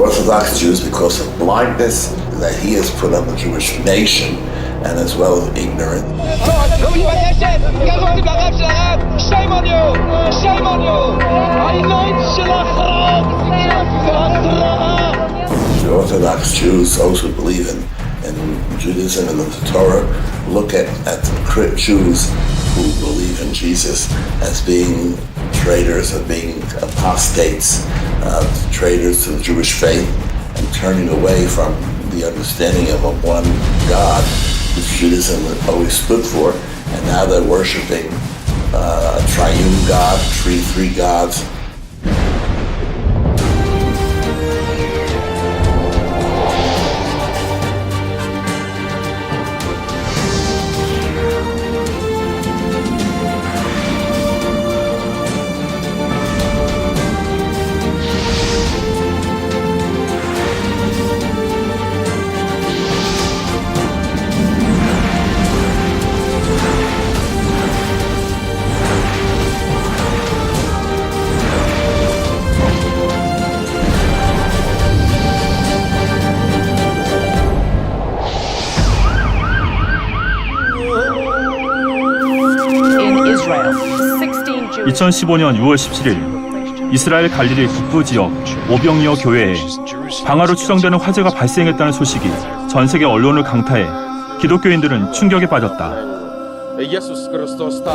Orthodox Jews, because of blindness that he has put on the Jewish nation, and as well as ignorance. Shame on you! Shame on you! The Orthodox Jews, those who believe in Judaism and the Torah, look at Jews who believe in Jesus as being traitors, as being apostates, traitors to the Jewish faith, and turning away from the understanding of a one God, which Judaism always stood for, and now they're worshiping a triune God, three gods. In Israel, 16 Jewish 2015년 6월 17일 이스라엘 갈릴리 북부 지역 오병이어 교회에 방화로 추정되는 화재가 발생했다는 소식이 전 세계 언론을 강타해 기독교인들은 충격에 빠졌다.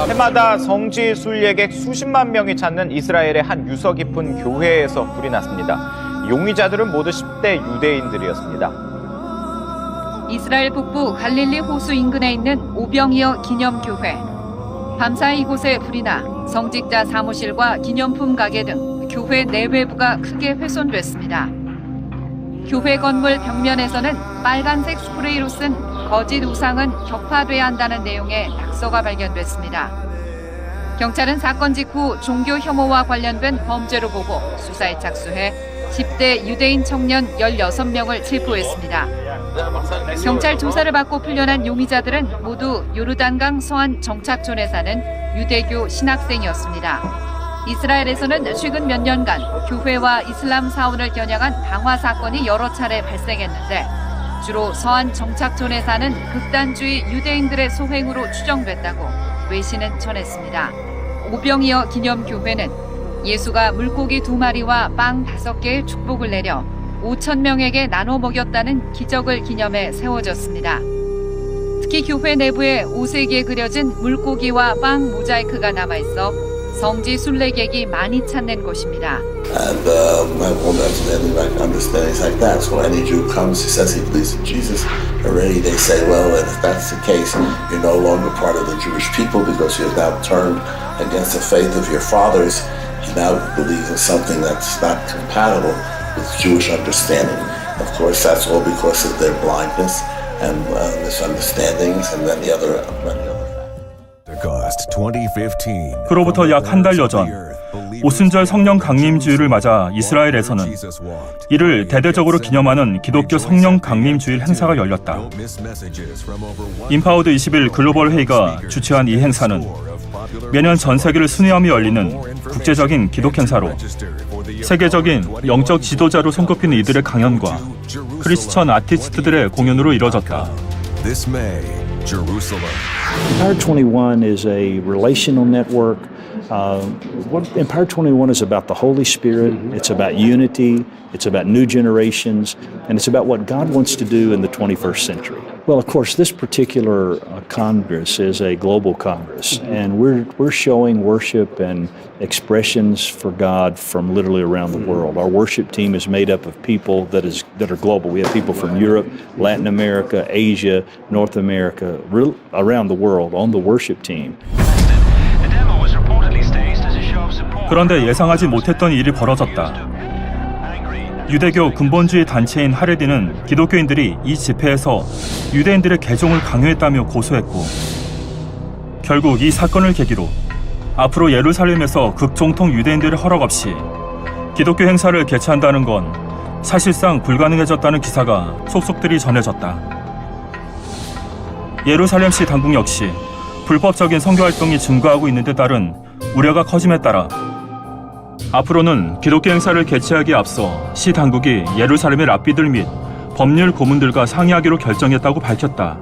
해마다 성지 순례객 수십만 명이 찾는 이스라엘의 한 유서 깊은 교회에서 불이 났습니다. 용의자들은 모두 10대 유대인들이었습니다. 이스라엘 북부 갈릴리 호수 인근에 있는 오병이어 기념교회. 밤사이 이곳에 불이 나 성직자 사무실과 기념품 가게 등 교회 내외부가 크게 훼손됐습니다. 교회 건물 벽면에서는 빨간색 스프레이로 쓴 거짓 우상은 격파돼야 한다는 내용의 낙서가 발견됐습니다. 경찰은 사건 직후 종교 혐오와 관련된 범죄로 보고 수사에 착수해 10대 유대인 청년 16명을 체포했습니다. 경찰 조사를 받고 풀려난 용의자들은 모두 요르단강 서안 정착촌에 사는 유대교 신학생이었습니다. 이스라엘에서는 최근 몇 년간 교회와 이슬람 사원을 겨냥한 방화 사건이 여러 차례 발생했는데 주로 서안 정착촌에 사는 극단주의 유대인들의 소행으로 추정됐다고 외신은 전했습니다. 오병이어 기념교회는 예수가 물고기 2마리와 빵 5개의 축복을 내려 5,000명에게 나눠 먹였다는 기적을 기념해 세워졌습니다. 특히 교회 내부에 5세기에 그려진 물고기와 빵 모자이크가 남아있어 성지 순례객이 많이 찾는 곳입니다. And my own understandings like that. So any Jew comes, he says he believes in Jesus. Already they say, well, if that's the case, you're no longer part of the Jewish people because you have now turned against the faith of your fathers. You now believe in something that's not compatible with Jewish understanding. Of course, that's all because of their blindness and misunderstandings, and then the other many other factors. 그로부터 약 한 달여 전 오순절 성령 강림주일을 맞아 이스라엘에서는 이를 대대적으로 기념하는 기독교 성령 강림주일 행사가 열렸다. 인파워드 21 글로벌 회의가 주최한 이 행사는 매년 전 세계를 순회하며 열리는 국제적인 기독 행사로 세계적인 영적 지도자로 손꼽히는 이들의 강연과 크리스천 아티스트들의 공연으로 이뤄졌다. Empire 21 is a relational network. What Empire 21 is about the Holy Spirit, it's about unity, it's about new generations, and it's about what God wants to do in the 21st century. Well, of course, this particular Congress is a global Congress, and we're showing worship and expressions for God from literally around the world. Our worship team is made up of people that are global. We have people from Europe, Latin America, Asia, North America, around the world on the worship team. 그런데 예상하지 못했던 일이 벌어졌다. 유대교 근본주의 단체인 하레디는 기독교인들이 이 집회에서 유대인들의 개종을 강요했다며 고소했고, 결국 이 사건을 계기로 앞으로 예루살렘에서 극정통 유대인들의 허락 없이 기독교 행사를 개최한다는 건 사실상 불가능해졌다는 기사가 속속들이 전해졌다. 예루살렘시 당국 역시 불법적인 선교 활동이 증가하고 있는 데 따른 우려가 커짐에 따라 앞으로는 기독교 행사를 개최하기에 앞서 시 당국이 예루살렘의 랍비들 및 법률 고문들과 상의하기로 결정했다고 밝혔다.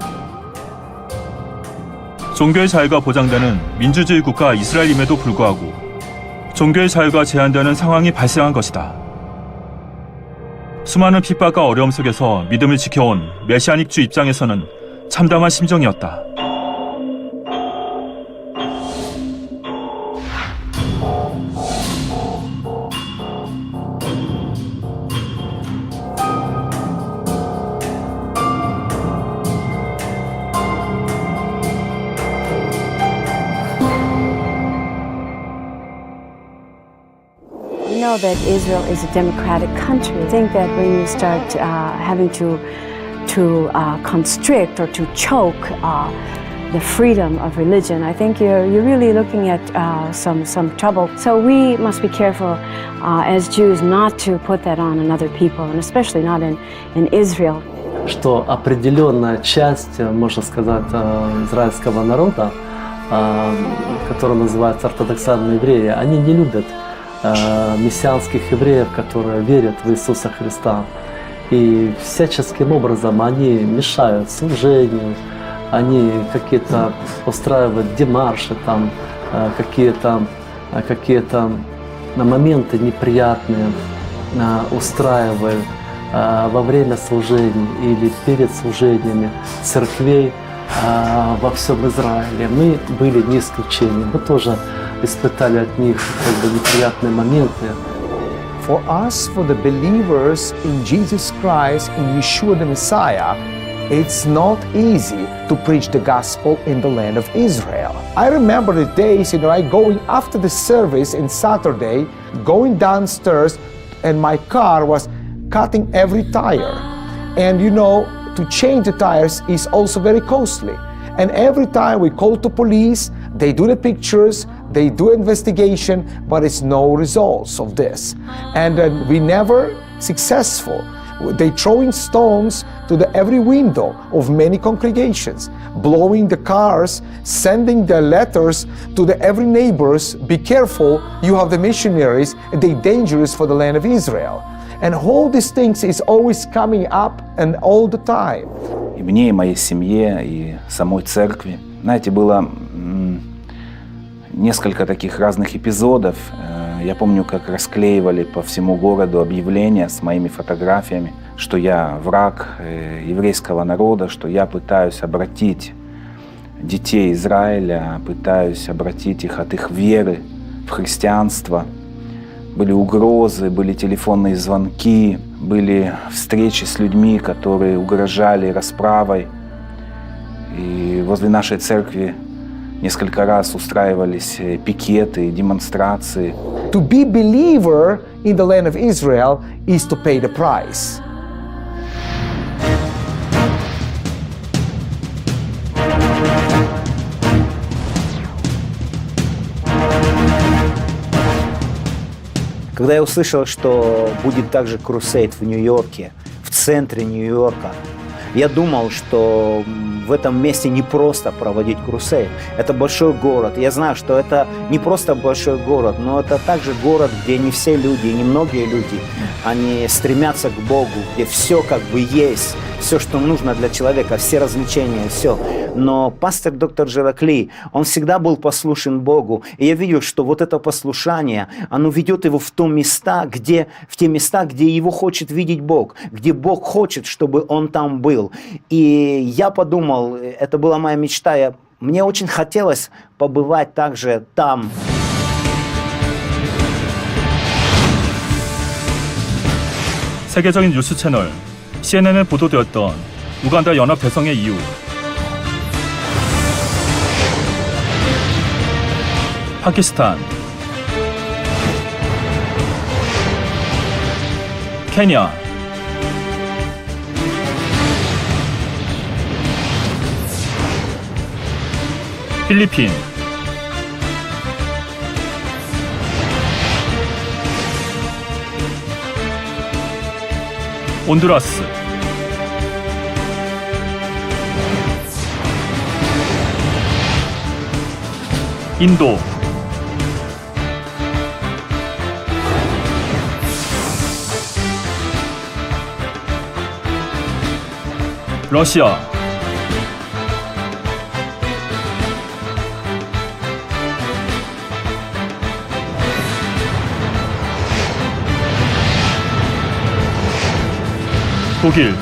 종교의 자유가 보장되는 민주주의 국가 이스라엘임에도 불구하고 종교의 자유가 제한되는 상황이 발생한 것이다. 수많은 핍박과 어려움 속에서 믿음을 지켜온 메시아닉주 입장에서는 참담한 심정이었다. We know that Israel is a democratic country. I think that when you start having to constrict or to choke the freedom of religion, I think you're really looking at some trouble. So we must be careful as Jews not to put that on another people, and especially not in Israel. Что определенная часть, можно сказать, израильского народа, который называется ортодоксальные евреи, они не любят мессианских евреев, которые верят в Иисуса Христа. И всяческим образом они мешают служению, они какие-то устраивают демарши, там, какие-то моменты неприятные устраивают во время служений или перед служениями церквей во всем Израиле. Мы были не исключением, мы тоже испытали от них неприятные моменты. For us, for the believers in Jesus Christ, in Yeshua the Messiah, it's not easy to preach the gospel in the land of Israel. I remember the days, I going after the service on Saturday, going downstairs, and my car was cutting every tire. And to change the tires is also very costly. And every time we call to police, they do the pictures, they do investigation, but it's no results of this. And we never successful. They throwing stones to every window of many congregations, blowing the cars, sending the letters to every neighbors, be careful, you have the missionaries, they're dangerous for the land of Israel. And all these things is always coming up and all the time. И мне, и моей семье, и самой церкви. Знаете, было несколько таких разных эпизодов. Я помню, как расклеивали по всему городу объявления с моими фотографиями, что я враг еврейского народа, что я пытаюсь обратить детей Израиля, пытаюсь обратить их от их веры в христианство. Были угрозы, были телефонные звонки, были встречи с людьми, которые угрожали расправой. И возле нашей церкви несколько раз устраивались пикеты, демонстрации. To be believer in the land of Israel is to pay the price. Когда я услышал, что будет также крусейд в Нью-Йорке, в центре Нью-Йорка, я думал, что в этом месте не просто проводить крусейд. Это большой город. Я знаю, что это не просто большой город, но это также город, где не все люди, не многие люди, они стремятся к Богу, где все как бы есть, все, что нужно для человека, все развлечения, все. Но пастор доктор Джерак Ли, он всегда был послушен Богу. И я видел, что вот это послушание, оно ведет его в те места, где его хочет видеть Бог, где Бог хочет, чтобы он там был. И я подумал, это была моя мечта, мне очень хотелось побывать также там. 세계적인 뉴스 채널 CNN에 보도되었던 우간다 연합 대성의 이후 파키스탄, 케냐, 필리핀, 온두라스, 인도, 러시아, 독일,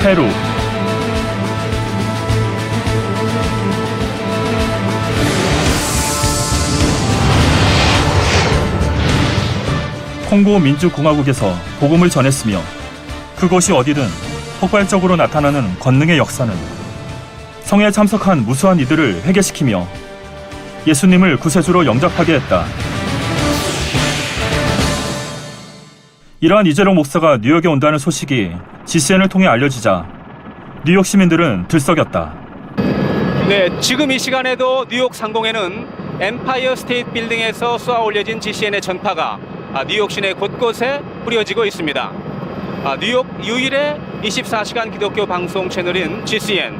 페루, 콩고 민주공화국에서 복음을 전했으며 그곳이 어디든 폭발적으로 나타나는 권능의 역사는 성회에 참석한 무수한 이들을 회개시키며 예수님을 구세주로 영접하게 했다. 이러한 이재룡 목사가 뉴욕에 온다는 소식이 GCN을 통해 알려지자 뉴욕 시민들은 들썩였다. 네, 지금 이 시간에도 뉴욕 상공에는 엠파이어 스테이트 빌딩에서 쏘아 올려진 GCN의 전파가 뉴욕 시내 곳곳에 뿌려지고 있습니다. 뉴욕 유일의 24시간 기독교 방송 채널인 GCN.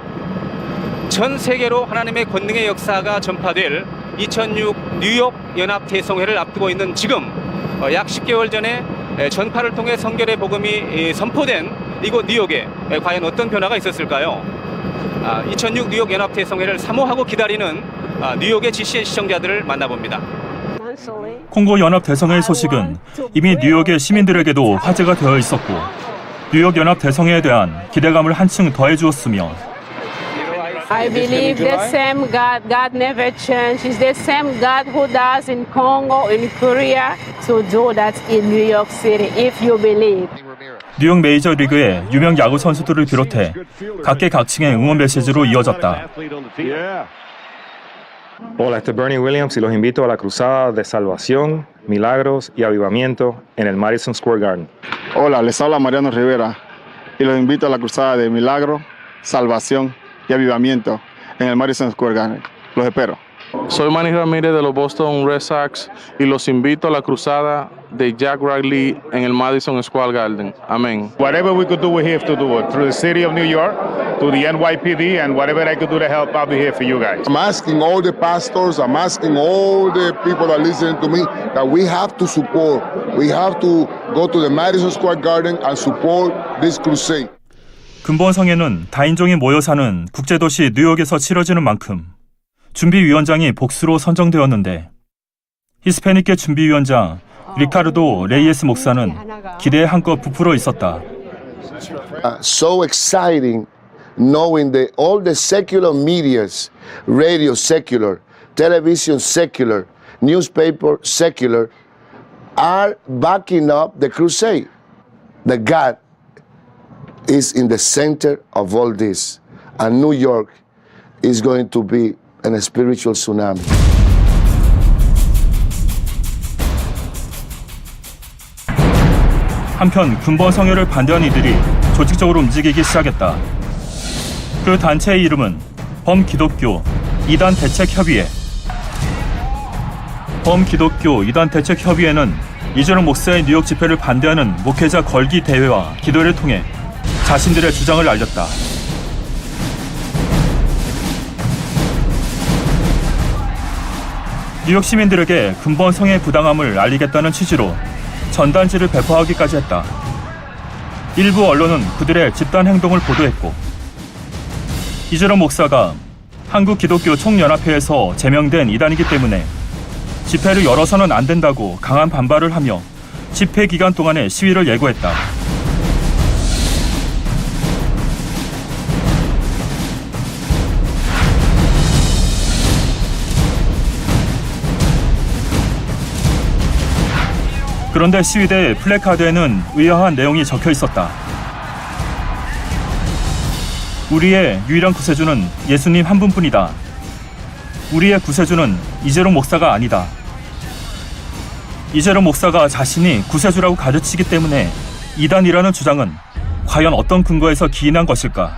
전 세계로 하나님의 권능의 역사가 전파될 2006 뉴욕 연합 대성회를 앞두고 있는 지금 약 10개월 전에 전파를 통해 성결의 복음이 선포된 이곳 뉴욕에 과연 어떤 변화가 있었을까요? 2006 뉴욕 연합 대성회를 사모하고 기다리는 뉴욕의 GCN 시청자들을 만나봅니다. 콩고 연합 대성회의 소식은 이미 뉴욕의 시민들에게도 화제가 되어 있었고 뉴욕 연합 대성회에 대한 기대감을 한층 더해 주었으며 I believe the same God. God never changed. It's the same God who does in Congo, in Korea, to do that in New York City, if you believe. 뉴욕 메이저리그의 유명 야구 선수들을 비롯해 각계각층의 응원 메시지로 이어졌다. Hola, este es Bernie Williams y los invito a la cruzada de salvación, milagros y avivamiento en el Madison Square Garden. Hola, les habla Mariano Rivera y los invito a la cruzada de milagro, salvación y avivamiento en el Madison Square Garden. Los espero. Soy Manny Ramírez de los Boston Red Sox y los invito a la cruzada de Jack Riley en el Madison Square Garden. Amén. Whatever we could do, we're here to do it. Through the city of New York, to the NYPD, and whatever I could do to help, I'll be here for you guys. I'm asking all the pastors, I'm asking all the people that are listening to me that we have to support. We have to go to the Madison Square Garden and support this crusade. 근본성에는 다인종이 모여 사는 국제도시 뉴욕에서 치러지는 만큼 준비위원장이 복수로 선정되었는데 히스패닉계 준비위원장 리카르도 레이에스 목사는 기대에 한껏 부풀어 있었다. So exciting knowing that all the secular medias, radio secular, television secular, newspaper secular, are backing up the crusade. The God is in the center of all this, and New York is going to be in a spiritual tsunami. 한편 근본 성회를 반대한 이들이 조직적으로 움직이기 시작했다. 그 단체의 이름은 범기독교 이단 대책협의회. 범기독교 이단 대책협의회는 이재룡 목사의 뉴욕 집회를 반대하는 목회자 걸기 대회와 기도를 통해 자신들의 주장을 알렸다. 뉴욕 시민들에게 근본 성의 부당함을 알리겠다는 취지로 전단지를 배포하기까지 했다. 일부 언론은 그들의 집단 행동을 보도했고 이재룡 목사가 한국기독교총연합회에서 제명된 이단이기 때문에 집회를 열어서는 안 된다고 강한 반발을 하며 집회 기간 동안의 시위를 예고했다. 그런데 시위대 플래카드에는 의아한 내용이 적혀 있었다. 우리의 유일한 구세주는 예수님 한 분뿐이다. 우리의 구세주는 이재룡 목사가 아니다. 이재룡 목사가 자신이 구세주라고 가르치기 때문에 이단이라는 주장은 과연 어떤 근거에서 기인한 것일까?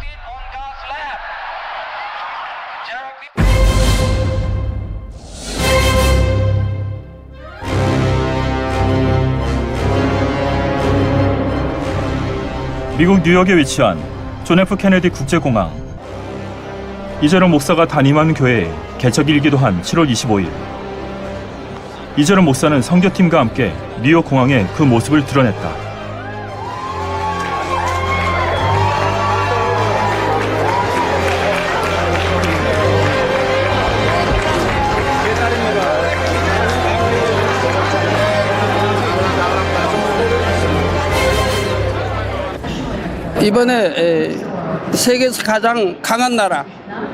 미국 뉴욕에 위치한 존 F 케네디 국제공항. 이재룡 목사가 담임하는 교회에 개척일기도 한 7월 25일. 이재름 목사는 선교팀과 함께 뉴욕 공항에 그 모습을 드러냈다. 이번에 세계에서 가장 강한 나라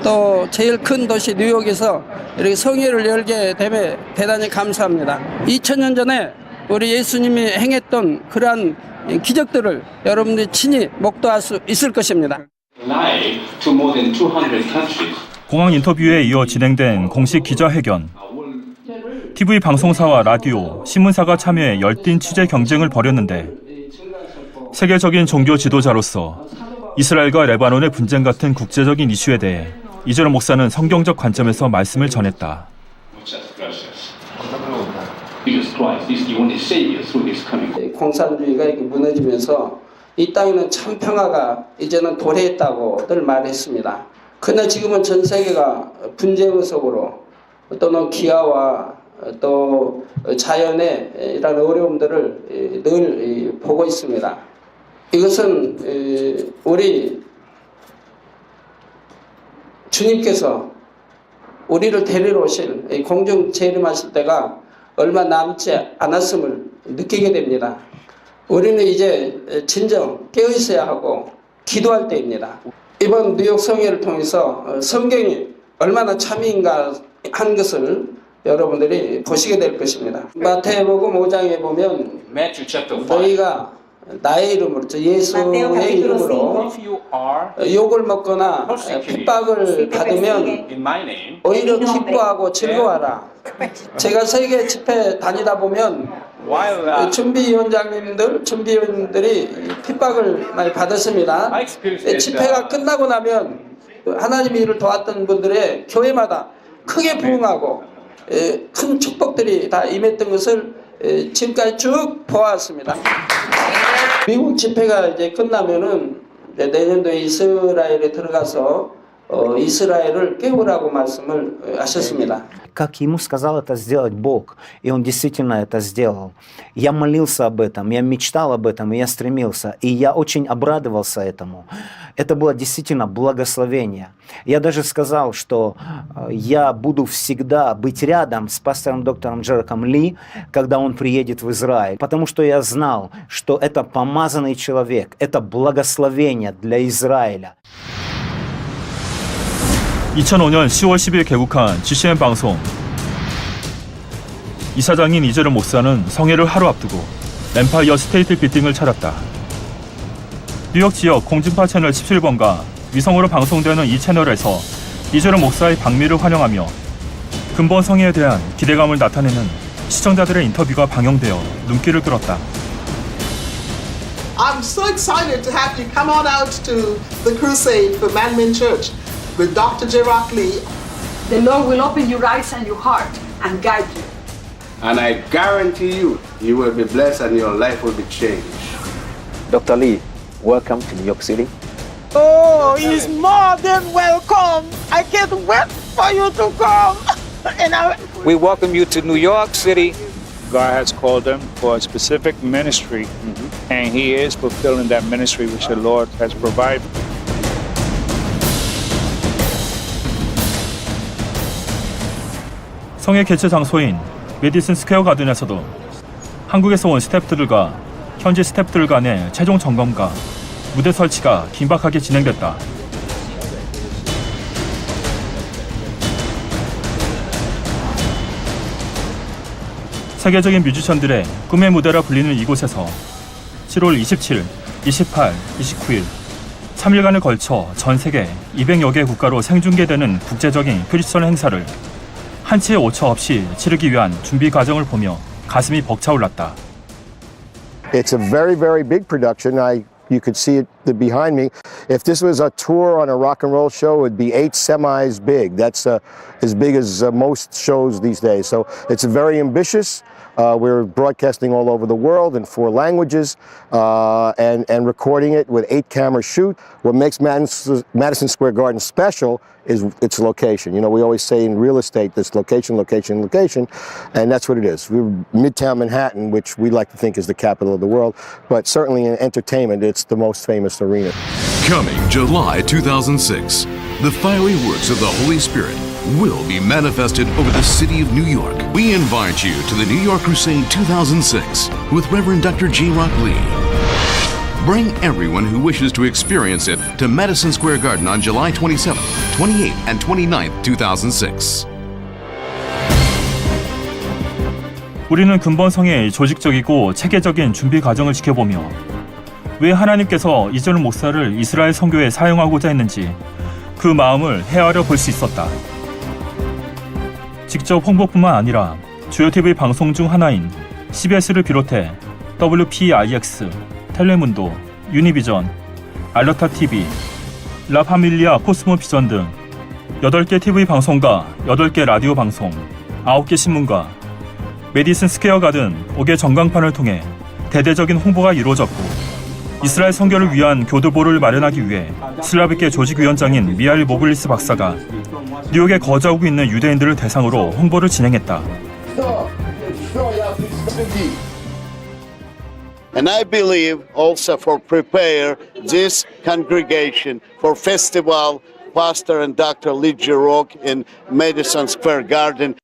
또 제일 큰 도시 뉴욕에서 이렇게 성회를 열게 됨에 대단히 감사합니다. 2000년 전에 우리 예수님이 행했던 그러한 기적들을 여러분들이 친히 목도할 수 있을 것입니다. 공항 인터뷰에 이어 진행된 공식 기자회견. TV 방송사와 라디오, 신문사가 참여해 열띤 취재 경쟁을 벌였는데 세계적인 종교 지도자로서 이스라엘과 레바논의 분쟁 같은 국제적인 이슈에 대해 이재름 목사는 성경적 관점에서 말씀을 전했다. 공산주의가 무너지면서 이 땅에는 참 평화가 이제는 도래했다고들 말했습니다. 그러나 지금은 전 세계가 분쟁 속으로 또는 기아와 또 자연의 이런 어려움들을 늘 보고 있습니다. 이것은 우리 주님께서 우리를 데리러 오실 공중 재림하실 때가 얼마 남지 않았음을 느끼게 됩니다. 우리는 이제 진정 깨어 있어야 하고 기도할 때입니다. 이번 뉴욕 성회를 통해서 성경이 얼마나 참인가 한 것을 여러분들이 보시게 될 것입니다. 마태복음 5장에 보면 너희가 나의 이름으로, 예수의 이름으로 욕을 먹거나 핍박을 받으면 오히려 기뻐하고 즐거워하라. 제가 세계 집회 다니다 보면 준비위원들이 핍박을 많이 받았습니다. 집회가 끝나고 나면 하나님의 일을 도왔던 분들의 교회마다 크게 부흥하고 큰 축복들이 다 임했던 것을 지금까지 쭉 보았습니다. 미국 집회가 이제 끝나면은 내년도에 이스라엘에 들어가서 이스라엘을 깨우라고 말씀을 하셨습니다. Как ему сказал это сделать Бог, и он действительно это сделал. Я молился об этом, я мечтал об этом, и я стремился, и я очень обрадовался этому. Это было действительно благословение. Я даже сказал, что я буду всегда быть рядом с пастором доктором Джераком Ли, когда он приедет в Израиль, потому что я знал, что это помазанный человек, это благословение для Израиля. 2005년 10월 10일 개국한 GCN 방송. 이사장인 이재름 목사는 성회를 하루 앞두고 엠파이어 스테이트 빌딩을 찾았다. 뉴욕 지역 공중파 채널 17번과 위성으로 방송되는 이 채널에서 이재름 목사의 방미를 환영하며 근본 성회에 대한 기대감을 나타내는 시청자들의 인터뷰가 방영되어 눈길을 끌었다. I'm so excited to have you come on out to the crusade for Man Church with Dr. Jerak Lee. The Lord will open your eyes and your heart and guide you. And I guarantee you, you will be blessed and your life will be changed. Dr. Lee, welcome to New York City. Oh, he's more than welcome. I can't wait for you to come. We welcome you to New York City. God has called him for a specific ministry, and he is fulfilling that ministry which the Lord has provided. 성회 개최 장소인 메디슨 스퀘어 가든에서도 한국에서 온 스태프들과 현지 스태프들 간의 최종 점검과 무대 설치가 긴박하게 진행됐다. 세계적인 뮤지션들의 꿈의 무대라 불리는 이곳에서 7월 27, 28, 29일 3일간을 걸쳐 전 세계 200여 개 국가로 생중계되는 국제적인 크리스천 행사를 한치의 오차 없이 치르기 위한 준비 과정을 보며 가슴이 벅차올랐다. It's a very, very big production. You could see it behind me. If this was a tour on a rock and roll show, it would be 8 semis big. That's as big as most shows these days. So it's very ambitious. We're broadcasting all over the world in 4 languages and recording it with 8-camera shoot. What makes Madison Square Garden special is its location. You know, we always say in real estate, this location, location, location, and that's what it is. We're Midtown Manhattan, which we like to think is the capital of the world, but certainly in entertainment, it's the most famous arena. Coming July 2006, the fiery works of the Holy Spirit will be manifested over the city of New York. We invite you to the New York Crusade 2006 with Reverend Dr. J. Rock Lee. Bring everyone who wishes to experience it to Madison Square Garden on July 27th, 28th, and 29th, 2006. 우리는 근본성의 조직적이고 체계적인 준비 과정을 지켜보며 왜 하나님께서 이전 목사를 이스라엘 선교에 사용하고자 했는지 그 마음을 헤아려 볼 수 있었다. 직접 홍보뿐만 아니라 주요 TV 방송 중 하나인 CBS를 비롯해 WPIX, 텔레문도, 유니비전, 알러타 TV, 라파밀리아 코스모 비전 등 8개 TV 방송과 8개 라디오 방송, 9개 신문과 메디슨 스퀘어 가든 5개 전광판을 통해 대대적인 홍보가 이루어졌고 이스라엘 선교를 위한 교두보를 마련하기 위해 슬라비계 조직위원장인 미하일 모블리스 박사가 뉴욕에 거주하고 있는 유대인들을 대상으로 홍보를 진행했다. And I believe also for prepare this congregation for festival, Pastor and Dr. Lee Rock in Madison Square Garden.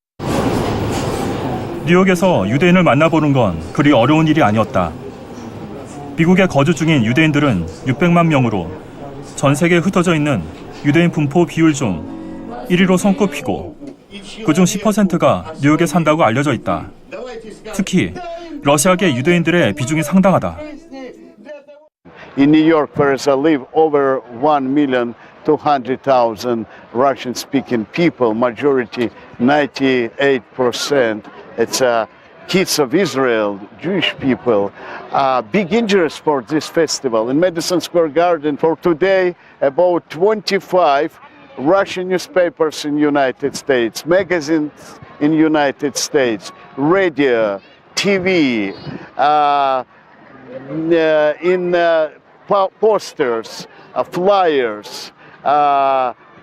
뉴욕에서 유대인을 만나보는 건 그리 어려운 일이 아니었다. 미국에 거주 중인 유대인들은 600만 명으로 전 세계에 흩어져 있는 유대인 분포 비율 중 1위로 손꼽히고 그중 10%가 뉴욕에 산다고 알려져 있다. 특히 러시아계 유대인들의 비중이 상당하다. In New York, where I live, over 1,200,000 Russian-speaking people, majority 98%. It's kids of Israel, Jewish people. Big interest for this festival. In Madison Square Garden for today, about 25 Russian newspapers in United States, magazines in United States, radio, TV, posters, flyers,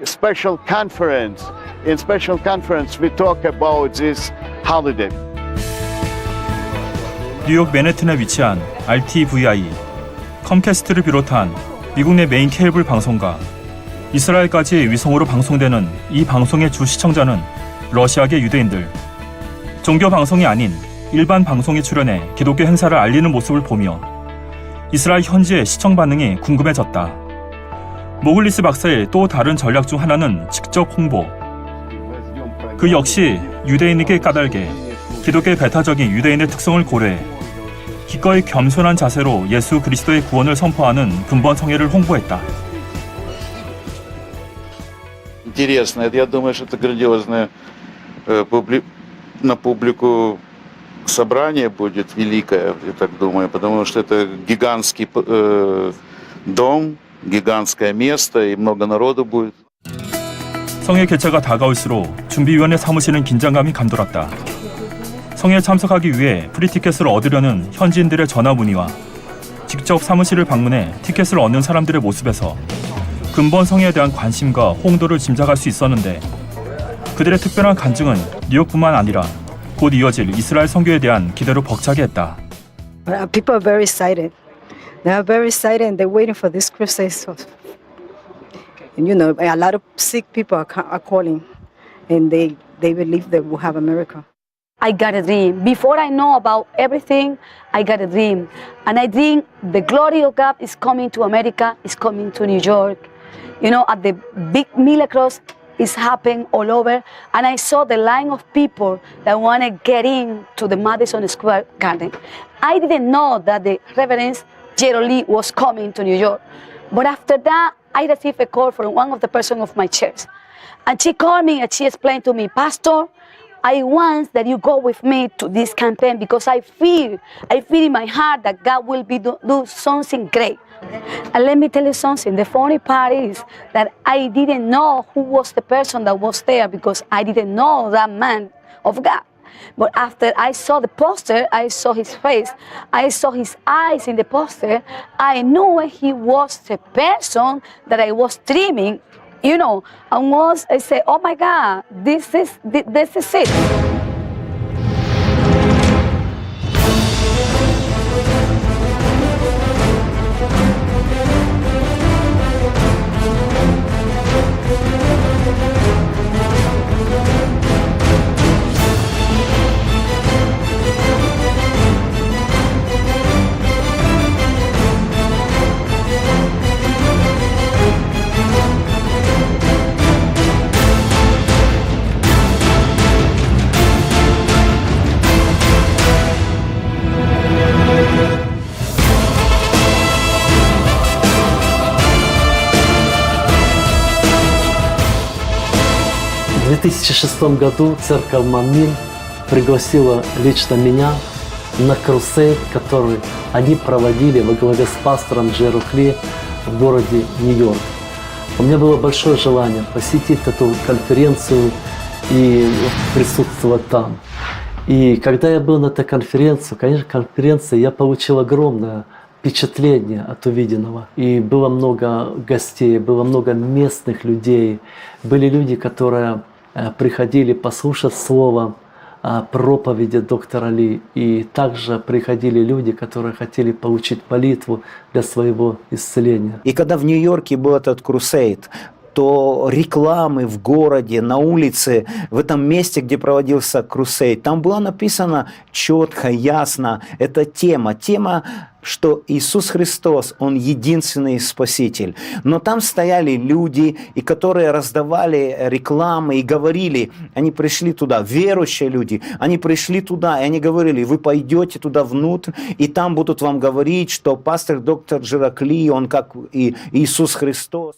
special conference. In special conference, we talk about this holiday. 뉴욕 맨해튼에 위치한 RTVI, 컴캐스트를 비롯한 미국 내 메인 케이블 방송과 이스라엘까지 위성으로 방송되는 이 방송의 주 시청자는 러시아계 유대인들. 종교 방송이 아닌 일반 방송에 출연해 기독교 행사를 알리는 모습을 보며 이스라엘 현지의 시청 반응이 궁금해졌다. 모글리스 박사의 또 다른 전략 중 하나는 직접 홍보. 그 역시 유대인에게 까닭에 기독교의 배타적인 유대인의 특성을 고려해 기꺼이 겸손한 자세로 예수 그리스도의 구원을 선포하는 근본 성회를 홍보했다. Интересно, я думаю, что это грандиозное на публику собрание будет великое, я так думаю, потому что это гигантский дом, гигантское место и много народу будет. 성회 개최가 다가올수록 준비위원회 사무실은 긴장감이 감돌았다. 성회에 참석하기 위해 프리티켓을 얻으려는 현지인들의 전화 문의와 직접 사무실을 방문해 티켓을 얻는 사람들의 모습에서 근본 성회에 대한 관심과 호응도를 짐작할 수 있었는데 그들의 특별한 간증은 뉴욕뿐만 아니라 곧 이어질 이스라엘 선교에 대한 기대로 벅차게 했다. People are very excited. They are very excited and they're waiting for this crusade. And you know, a lot of sick people are calling and they believe that we'll have a miracle. I got a dream. Before I know about everything, I got a dream. And I think the glory of God is coming to America, is coming to New York. You know, at the big miracles is happening all over. And I saw the line of people that want to get into the Madison Square Garden. I didn't know that the Reverend Gerald Lee was coming to New York. But after that, I received a call from one of the persons of my church. And she called me and she explained to me, Pastor, I want that you go with me to this campaign because I feel in my heart that God will do something great. And let me tell you something, the funny part is that I didn't know who was the person that was there because I didn't know that man of God. But after I saw the poster, I saw his face, I saw his eyes in the poster, I knew he was the person that I was dreaming, you know, and I said, oh my God, this is it. В 2006 году церковь Манмин пригласила лично меня на крусейд, который они проводили во главе с пастором Джерок Ли в городе Нью-Йорк. У меня было большое желание посетить эту конференцию и присутствовать там. И когда я был на этой конференции, я получил огромное впечатление от увиденного. И было много гостей, было много местных людей. Были люди, которые приходили послушать слово проповеди доктора Ли. И также приходили люди, которые хотели получить молитву для своего исцеления. И когда в Нью-Йорке был этот крусейд, то рекламы в городе, на улице, в этом месте, где проводился крусейд, там было написано четко, ясно, это тема, что Иисус Христос, Он единственный Спаситель. Но там стояли люди, и которые раздавали рекламы и говорили, они пришли туда, верующие люди, они пришли туда, и они говорили, вы пойдете туда внутрь, и там будут вам говорить, что пастор доктор Джерок Ли, он как и Иисус Христос.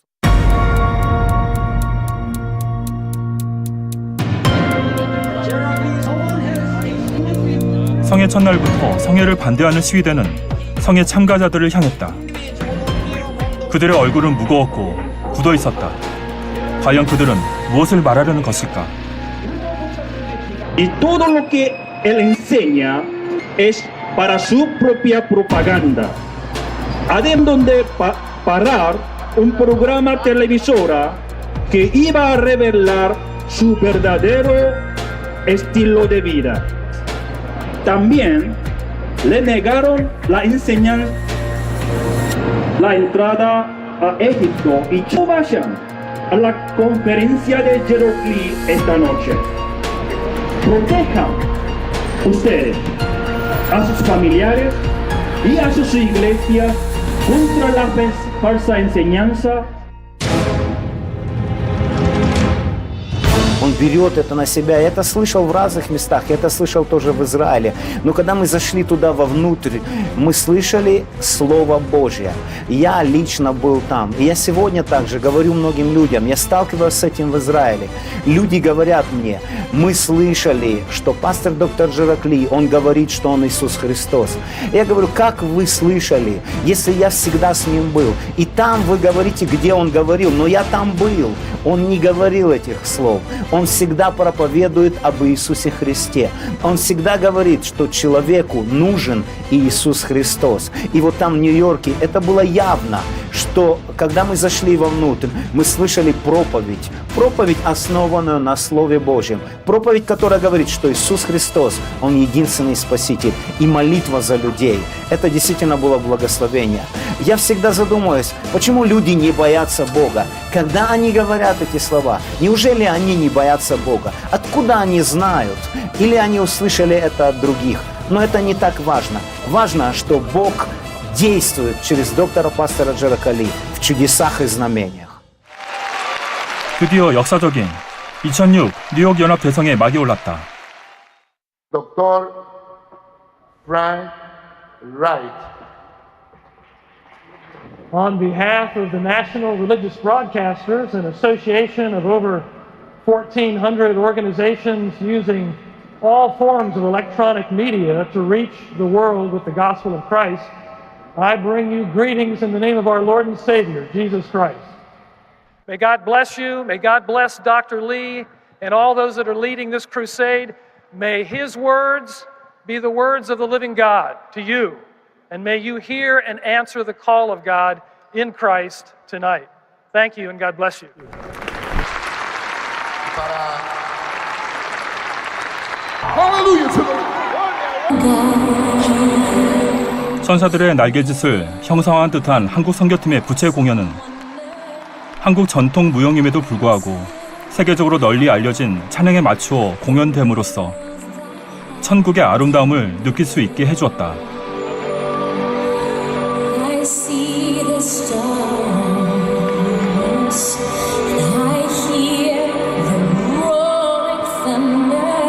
성회 첫날부터 성회를 반대하는 시위대는 성회 참가자들을 향했다. 그들의 얼굴은 무거웠고 굳어 있었다. 과연 그들은 무엇을 말하려는 것일까? Y todo lo que él enseña es para su propia propaganda. Además de parar un programa televisora que iba a revelar su verdadero estilo de vida. También le negaron la enseñanza, la entrada a Egipto y no vayan a la conferencia de Джерок Ли esta noche. Protejan ustedes a sus familiares y a sus iglesias contra la falsa enseñanza. Он берет это на себя. Я это слышал в разных местах, я это слышал тоже в Израиле. Но когда мы зашли туда вовнутрь, мы слышали Слово Божье. Я лично был там. И я сегодня также говорю многим людям, я сталкиваюсь с этим в Израиле. Люди говорят мне, мы слышали, что пастор доктор Джерок Ли, он говорит, что он Иисус Христос. Я говорю, как вы слышали, если я всегда с ним был? И там вы говорите, где он говорил, но я там был. Он не говорил этих слов. Он всегда проповедует об Иисусе Христе. Он всегда говорит, что человеку нужен Иисус Христос. И вот там в Нью-Йорке это было явно, что когда мы зашли вовнутрь, мы слышали проповедь. Проповедь, основанную на Слове Божьем. Проповедь, которая говорит, что Иисус Христос, Он единственный Спаситель. И молитва за людей. Это действительно было благословение. Я всегда задумываюсь, почему люди не боятся Бога? Когда они говорят эти слова, неужели они не боятся Бога? Откуда они знают? Или они услышали это от других? Но это не так важно. Важно, что Бог действует через доктора пастора Джерока Ли в чудесах и знамениях. 드디어 역사적인 2006 뉴욕 연합 대성에 막이 올랐다. Dr. Frank Wright. On behalf of the National Religious Broadcasters, an association of over 1,400 organizations using all forms of electronic media to reach the world with the gospel of Christ, I bring you greetings in the name of our Lord and Savior, Jesus Christ. May God bless you. May God bless Dr. Lee and all those that are leading this crusade. May his words be the words of the living God to you. And may you hear and answer the call of God in Christ tonight. Thank you and God bless you. Hallelujah to the 천사들의 날개짓을 형상화한 듯한 한국 선교팀의 부채 공연은 한국 전통 무용임에도 불구하고 세계적으로 널리 알려진 찬양에 맞추어 공연됨으로써 천국의 아름다움을 느낄 수 있게 해주었다. I see the stars, and I hear the roaring thunder.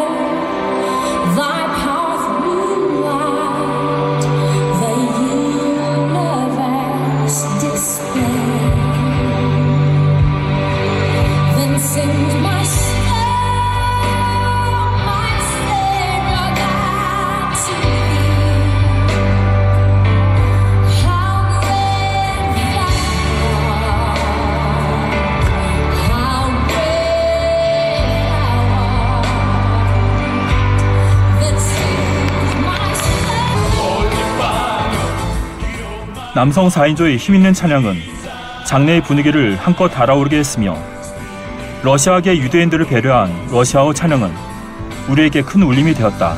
Thy power throughout the universe display. Then sings my soul, my Savior God, to thee. How great thou art! How great thou art! That sings my soul. 남성 4인조의 힘있는 찬양은 장래의 분위기를 한껏 달아오르게 했으며 러시아계 유대인들을 배려한 러시아어 찬양은 우리에게 큰 울림이 되었다.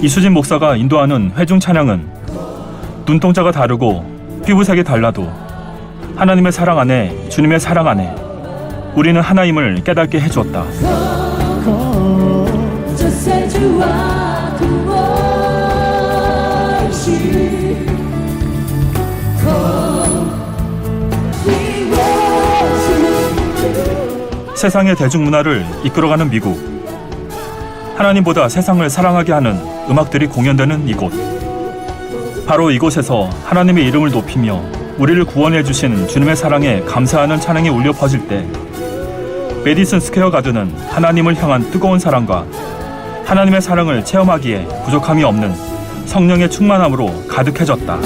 이수진 목사가 인도하는 회중 찬양은 눈동자가 다르고 피부색이 달라도 하나님의 사랑 안에, 주님의 사랑 안에 우리는 하나임을 깨닫게 해주었다. 세상의 대중문화를 이끌어가는 미국. 하나님보다 세상을 사랑하게 하는 음악들이 공연되는 이곳. 바로 이곳에서 하나님의 이름을 높이며 우리를 구원해 주신 주님의 사랑에 감사하는 찬양이 울려 퍼질 때 메디슨 스퀘어 가든은 하나님을 향한 뜨거운 사랑과 하나님의 사랑을 체험하기에 부족함이 없는 성령의 충만함으로 가득해졌다.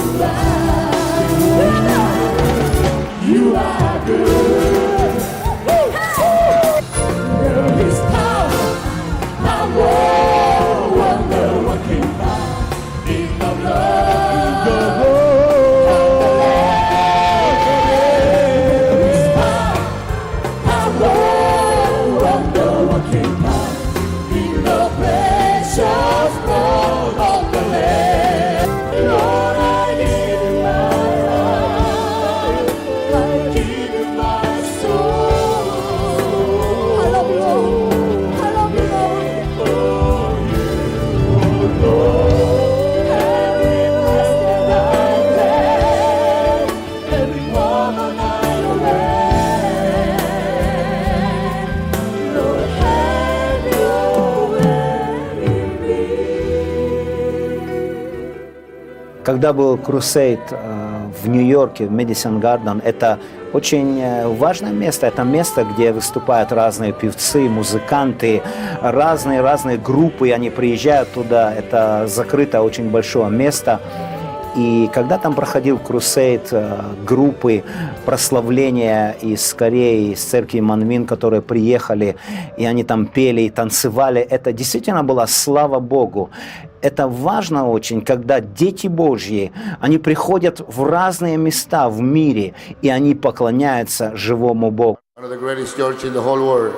Когда был крусейд в Нью-Йорке, в Мэдисон Гарден, это очень важное место. Это место, где выступают разные певцы, музыканты, разные группы. Они приезжают туда. Это закрытое очень большое место. И когда там проходил крусейд, группы прославления из Кореи, из церкви Манмин, которые приехали, и они там пели и танцевали, это действительно была слава Богу. Это важно очень, когда дети Божьи, они приходят в разные места в мире, и они поклоняются живому Богу. One of the greatest churches in the whole world,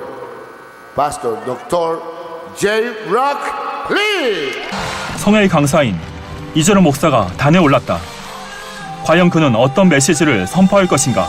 Pastor Dr. J. Rock Lee. 성회의 강사인 이재로 목사가 단에 올랐다. 과연 그는 어떤 메시지를 선포할 것인가?